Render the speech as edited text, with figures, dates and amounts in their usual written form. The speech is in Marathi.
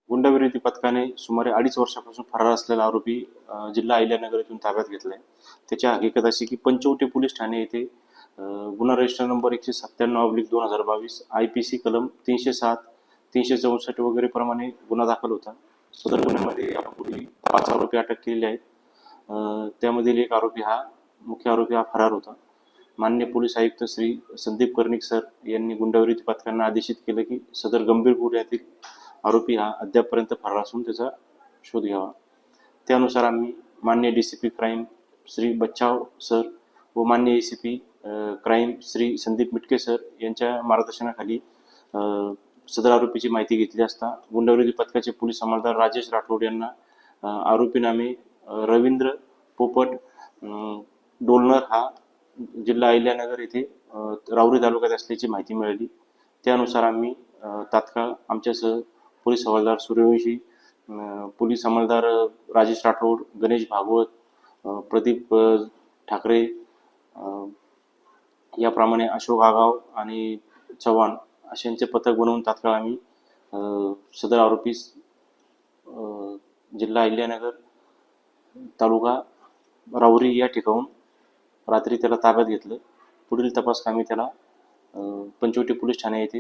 गुंडविरोधी पथकाने सुमारे 2.5 वर्षापासून फरार असलेला आरोपी जिल्हा अहिल्यानगर येथून ताब्यात घेतलाय. त्याची हकीकत अशी की पंचवटी पोलीस ठाणे येथे गुन्हा रजिस्टर नंबर 197/2022 IPC कलम 307, 364 वगैरे प्रमाणे गुन्हा दाखल होता. सदर गुन्ह्यामध्ये यापूर्वी 5 आरोपी अटक केलेले आहेत. त्यामधील एक आरोपी मुख्य आरोपी फरार होता. माननीय पोलीस आयुक्त श्री संदीप कर्णिक सर यांनी गुंडविरोधी पथकांना आदेशित केलं की सदर गंभीर गुन्ह्यातील आरोपी अद्यापपर्यंत फरार असून त्याचा शोध घ्यावा. त्यानुसार आम्ही माननीय DCP क्राईम श्री बच्चाव सर व माननीय ACP crime Shri Sandeep Mitke sir यांच्या मार्गदर्शनाखाली सदर आरोपीची माहिती घेतली असता गुंडविरोधी पथकाचे पोलीस अंमलदार राजेश राठोड यांना आरोपी नामे रवींद्र पोपट डोलनर जिल्हा अहिल्यानगर येथे राहुरी तालुक्यात असल्याची माहिती मिळाली. त्यानुसार आम्ही तात्काळ आमच्यासह पोलीस हवालदार सूर्यवंशी, पोलीस अंमलदार राजेश राठोड, गणेश भागवत, प्रदीप ठाकरे याप्रमाणे अशोक आगाव आणि चव्हाण अशांचे पथक बनवून तात्काळ आम्ही सदर आरोपीस जिल्हा अहिल्यानगर तालुका राहुरी या ठिकाणून रात्री त्याला ताब्यात घेतलं. पुढील तपास कामी त्याला पंचवटी पोलीस ठाणे येथे